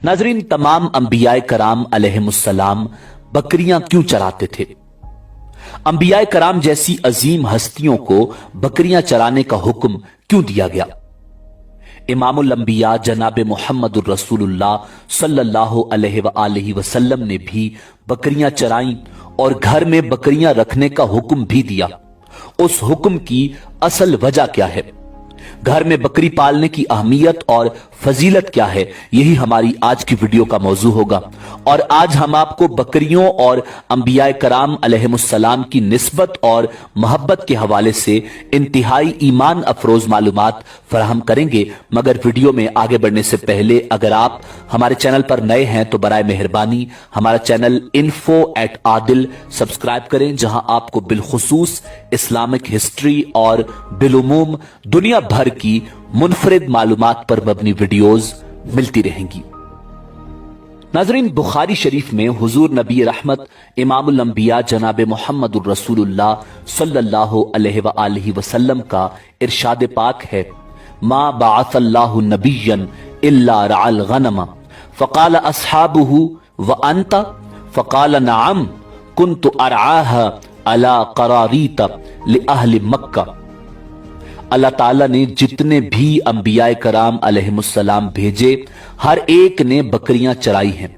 नाजरीन, तमाम अंबियाए कराम अलैहिमुस्सलाम बकरियां क्यों चराते थे? अंबियाए कराम जैसी अजीम हस्तियों को बकरियां चराने का हुक्म क्यों दिया गया? इमामुल अंबिया जनाब मुहम्मदुर रसूलुल्लाह सल्लल्लाहु अलैहि वसल्लम ने भी बकरियां चराई और घर में बकरियां रखने का हुक्म भी दिया। उस हुक्म की असल वजह क्या है? घर में बकरी पालने की अहमियत और फजीलत क्या है? यही हमारी आज की वीडियो का मौजू होगा। और आज हम आपको बकरियों और अंबियाए कराम अलैहिमुस्सलाम की निस्बत और मोहब्बत के हवाले से इंतहाई ईमान अफरोज मालूमात फराहम करेंगे। मगर वीडियो में आगे बढ़ने से पहले अगर आप हमारे चैनल पर नए हैं तो बराए मेहरबानी हमारा चैनल info@adil सब्सक्राइब करें, जहां आपको बिलखुसूस इस्लामिक हिस्ट्री और बिलुमूम दुनिया भर की मुनफरिद मालूमात पर मबनी वीडियोस मिलती रहेंगी। नाजरीन, बुखारी शरीफ में हुजूर नबी रहमत इमामुल अंबिया जनाब मुहम्मदुर रसूलुल्लाह सल्लल्लाहु अलैहि वसल्लम का इरशाद पाक है, मा बअसल्लाहु नबिय्यन इल्ला रअल गनमा फकाल अस्हाबुहु व अंता फकाल नअम कुन्तु अरआहा अला करारीत लिअहली मक्का। अल्लाह ताला ने जितने भी अंबियाए कराम अलैहिमुस्सलाम भेजे, हर एक ने बकरियां चराई हैं।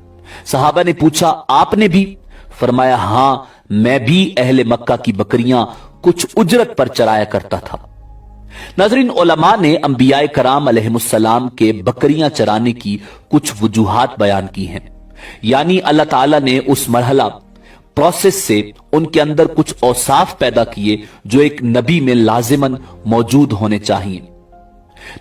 सहाबा ने पूछा, आपने भी? फरमाया, हां, मैं भी अहले मक्का की बकरियां कुछ उजरत पर चराया करता था। नाज़रीन, उलमा ने अंबियाए कराम अलैहिमुस्सलाम के बकरियां चराने की कुछ वजूहात बयान की हैं। यानी अल्लाह ताला ने उस मरहला प्रोसेस से उनके अंदर कुछ औसाफ पैदा किए जो एक नबी में लाजिमन मौजूद होने चाहिए।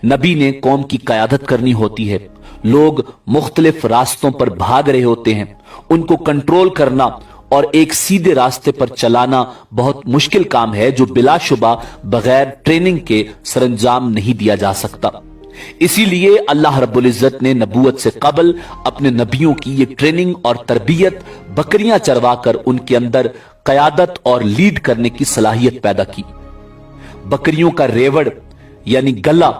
नबी ने कौम की कयादत करनी होती है, लोग मुख्तलिफ रास्तों पर भाग रहे होते हैं, उनको कंट्रोल करना और एक सीधे रास्ते पर चलाना बहुत मुश्किल काम है जो बिलाशुबा बगैर ट्रेनिंग के सरंजाम नहीं दिया जा सकता। इसीलिए अल्लाह रब्बुल इज्जत ने नबूवत से कबल अपने नबियों की ये ट्रेनिंग और तरबियत बकरियां चरवाकर उनके अंदर कयादत और लीड करने की सलाहियत पैदा की। बकरियों का रेवड़ यानी गला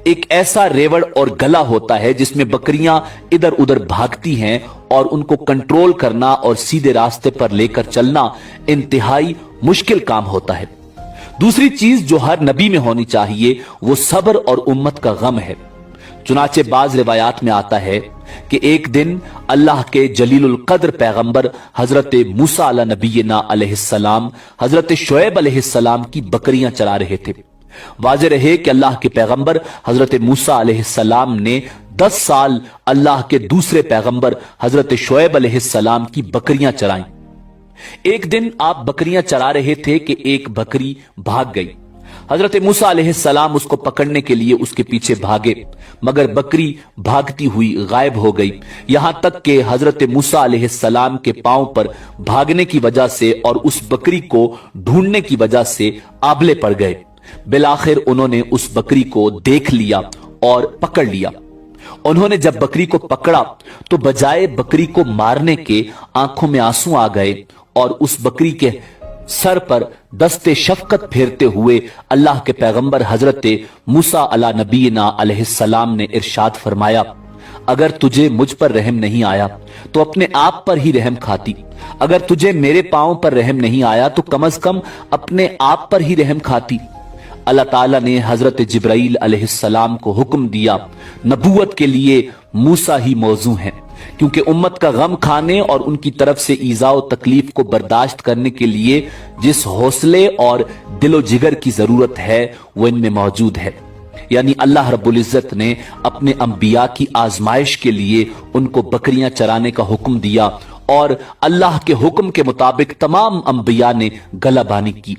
एक ऐसा रेवड़ और गला होता है जिसमें बकरियां इधर उधर भागती हैं और उनको कंट्रोल करना और सीधे रास्ते पर लेकर चलना इंतहाई मुश्किल काम होता है। दूसरी चीज जो हर नबी में होनी चाहिए वो सब्र और उम्मत का गम है। चुनाचे बाज रिवायात में आता है कि एक दिन अल्लाह के जलीलुल कद्र पैगंबर हजरत मूसा अला नबीना अलैहिस्सलाम हजरत शुएब अलैहिस्सलाम की बकरियां चरा रहे थे। वाज़ेह रहे कि अल्लाह के पैगंबर हजरत मूसा अलैहिस्सलाम ने 10 साल अल्लाह के दूसरे पैगंबर हजरत शुएब अलैहिस्सलाम की बकरियां चराई। एक दिन आप बकरियां चरा रहे थे कि एक बकरी भाग गई। हजरत मूसा अलैहिस्सलाम उसको पकड़ने के लिए उसके पीछे भागे, मगर बकरी भागती हुई गायब हो गई। यहां तक कि हजरत मूसा अलैहिस्सलाम के पांव पर भागने की वजह से और उस बकरी को ढूंढने की वजह से आबले पड़ गए। बिलाखिर उन्होंने उस बकरी को देख लिया और पकड़ लिया। उन्होंने जब बकरी को पकड़ा तो बजाय बकरी को मारने के आंखों में आंसू आ गए और उस बकरी के सर पर दस्ते शफकत फेरते हुए अल्लाह के पैगंबर हजरत मूसा अला नबीना अलैहिस्सलाम ने इरशाद फरमाया, अगर तुझे मुझ पर रहम नहीं आया तो अपने आप पर ही रहम खाती। अगर तुझे मेरे पांव पर रहम नहीं आया तो कम से कम अपने आप पर ही रहम खाती। अल्लाह ताला ने हजरत जिब्राइल अलैहिस्सलाम को हुक्म दिया, नबूवत के लिए मूसा ही मौजू है, क्योंकि उम्मत का गम खाने और उनकी तरफ से ईज़ा तकलीफ को बर्दाश्त करने के लिए जिस हौसले और दिलो जिगर की जरूरत है वो इनमें मौजूद है। यानी अल्लाह रब्बुल इज्जत ने अपने अंबिया की आजमाइश के लिए उनको बकरियां चराने का हुक्म दिया और अल्लाह के हुक्म के मुताबिक तमाम अंबिया ने गलाबानी की।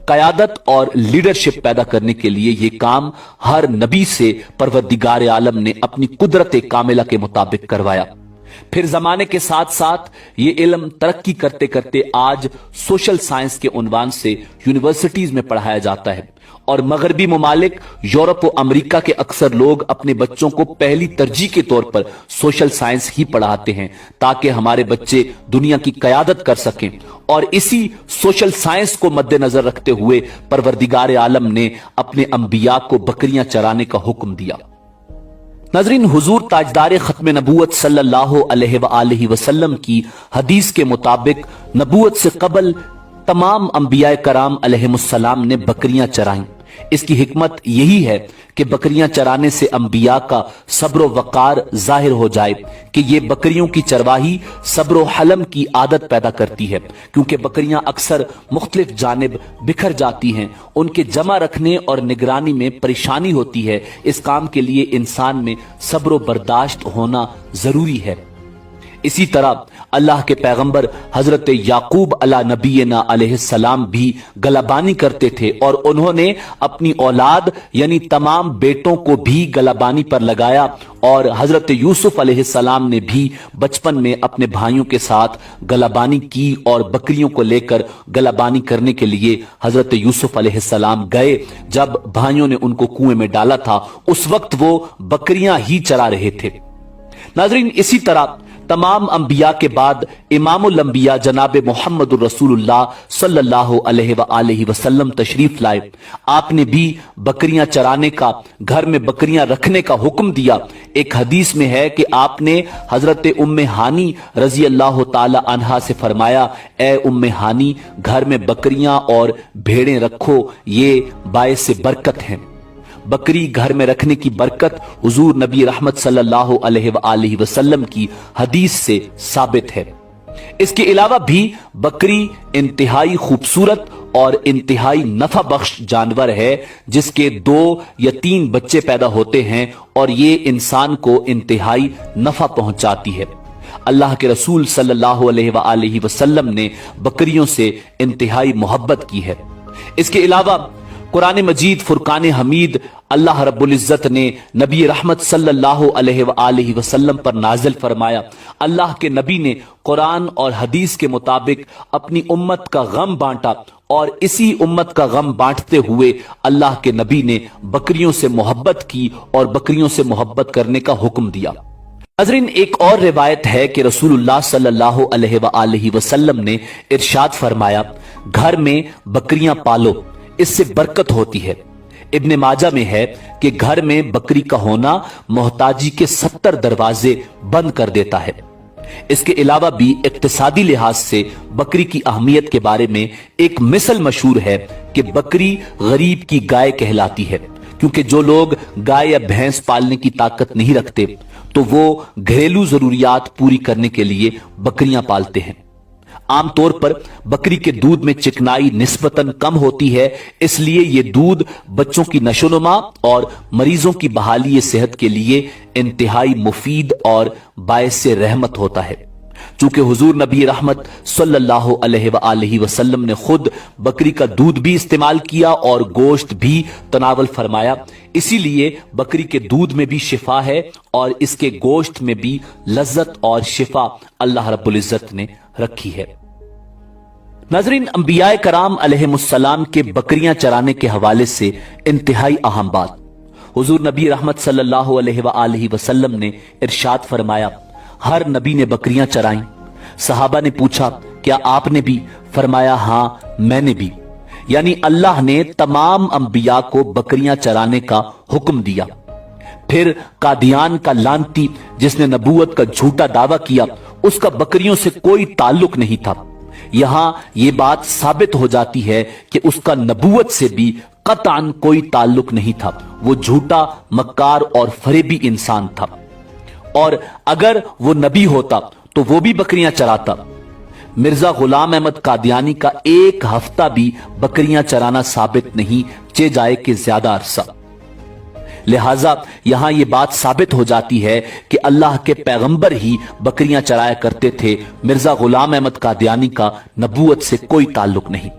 कयादत और लीडरशिप पैदा करने के लिए यह काम हर नबी से परवरदिगार आलम ने अपनी कुदरत कामिला के मुताबिक करवाया। फिर जमाने के साथ साथ ये इल्म तरक्की करते करते आज सोशल साइंस के उन्वान से यूनिवर्सिटीज में पढ़ाया जाता है और मगरबी मुमालिक यूरोप और अमेरिका के अक्सर लोग अपने बच्चों को पहली तरजीह के तौर पर सोशल साइंस ही पढ़ाते हैं ताकि हमारे बच्चे दुनिया की कयादत कर सकें। और इसी सोशल साइंस को मद्देनजर रखते हुए परवरदिगार आलम ने अपने अंबिया को बकरियां चराने का हुक्म दिया। नाज़रीन, हुजूर ताजदार खत्म नबूवत सल्लल्लाहु अलैहि वसल्लम की हदीस के मुताबिक नबूवत से कबल तमाम अंबिया कराम अलैहिमुस्सलाम ने बकरियां चराई। इसकी हिकमत यही है कि बकरियां चराने से अंबिया का सब्र वकार जाहिर हो जाए कि ये बकरियों की चरवाही सब्र हलम की आदत पैदा करती है, क्योंकि बकरियां अक्सर मुख्तलिफ जानिब बिखर जाती हैं। उनके जमा रखने और निगरानी में परेशानी होती है। इस काम के लिए इंसान में सब्र बर्दाश्त होना जरूरी है। इसी तरह अल्लाह के पैगंबर हजरत याकूब अला नबीना अलैहिस्सलाम भी गलाबानी करते थे और उन्होंने अपनी औलाद यानी तमाम बेटों को भी गलाबानी पर लगाया। और हजरत यूसुफ अलैहिस्सलाम ने भी बचपन में अपने भाइयों के साथ गलाबानी की और बकरियों को लेकर गलाबानी करने के लिए हजरत यूसुफ अलैहिस्सलाम गए। जब भाइयों ने उनको कुएं में डाला था उस वक्त वो बकरियां ही चरा रहे थे। नाज़रीन, इसी तरह तमाम अंबिया के बाद इमामुल अंबिया जनाब मोहम्मद रसूलुल्लाह सल्लल्लाहु अलैहि वसल्लम तशरीफ लाए। आपने भी बकरियां चराने का, घर में बकरियां रखने का हुक्म दिया। एक हदीस में है कि आपने हजरत उम्मे हानी रजी अल्लाह ताला अन्हा से फरमाया, ए उम्मे हानी, घर में बकरियां और भेड़ें रखो, ये बायस बरकत हैं। बकरी घर में रखने की बरकत हुजूर नबी रहमत सल्लल्लाहु अलैहि वसल्लम की हदीस से साबित है। इसके अलावा भी बकरी इंतहाई खूबसूरत और इंतहाई नफा बख्श जानवर है, जिसके 2 या 3 बच्चे पैदा होते हैं और ये इंसान को इंतहाई नफा पहुंचाती है। अल्लाह के रसूल सल्लल्लाहु अलैहि वसल्लम ने बकरियों से इंतहाई मोहब्बत की है। इसके अलावा कुरान मजीद फुरकान हमीद अल्लाह रब्बुल इज्जत ने नबी रहमत सल्लल्लाहु अलैहि वसल्लम पर नाजिल फरमाया। अल्लाह के नबी ने कुरान और हदीस के मुताबिक अपनी उम्मत का गम बांटा और इसी उम्मत का गम बांटते हुए अल्लाह के नबी ने बकरियों से मोहब्बत की और बकरियों से मोहब्बत करने का हुक्म दिया। नाज़रीन, एक और रिवायत है कि रसूलुल्लाह सल्लल्लाहु अलैहि वसल्लम ने इरशाद फरमाया, घर में बकरियां पालो, इससे बरकत होती है। इब्ने माजा में है कि घर में बकरी का होना मोहताजी के 70 दरवाजे बंद कर देता है। इसके अलावा भी इक्तिसादी लिहाज से बकरी की अहमियत के बारे में एक मिसल मशहूर है कि बकरी गरीब की गाय कहलाती है, क्योंकि जो लोग गाय या भैंस पालने की ताकत नहीं रखते तो वो घरेलू जरूरियात पूरी करने के लिए बकरियां पालते हैं। आमतौर पर बकरी के दूध में चिकनाई निस्बतन कम होती है, इसलिए ये दूध बच्चों की नशोनुमा और मरीजों की बहाली सेहत के लिए इंतहाई मुफीद और बायस रहमत होता है। चूंकि हुजूर नबी रहमत सल्लल्लाहु अलैहि वसल्लम ने खुद बकरी का दूध भी इस्तेमाल किया और गोश्त भी तनावल फरमाया, इसीलिए बकरी के दूध में भी शिफा है और इसके गोश्त में भी लज्जत और शिफा अल्लाह रब्बुल इज्जत ने रखी है। नाज़रीन, अंबिया कराम अलैहिमुस्सलाम के बकरियां चराने के हवाले से इंतहाई अहम बात, हुजूर नबी रहमत सल्लल्लाहु अलैहि वसल्लम ने इरशाद फरमाया, हर नबी ने बकरियां चराई। सहाबा ने पूछा, क्या आपने भी? फरमाया, हाँ, मैंने भी। यानी अल्लाह ने तमाम अंबिया को बकरियां चराने का हुक्म दिया। फिर कादियान का लानती जिसने नबूवत का झूठा दावा किया, उसका बकरियों से कोई ताल्लुक नहीं था। यहां यह बात साबित हो जाती है कि उसका नबूवत से भी कतअन कोई ताल्लुक नहीं था। वो झूठा, मक्कार और फरेबी इंसान था, और अगर वो नबी होता तो वो भी बकरियां चराता। मिर्जा गुलाम अहमद कादियानी का एक हफ्ता भी बकरियां चराना साबित नहीं, चे जाए कि ज्यादा अरसा। लिहाजा यहां यह बात साबित हो जाती है कि अल्लाह के पैगंबर ही बकरियां चराया करते थे। मिर्जा गुलाम अहमद कादियानी का नबूवत से कोई ताल्लुक नहीं।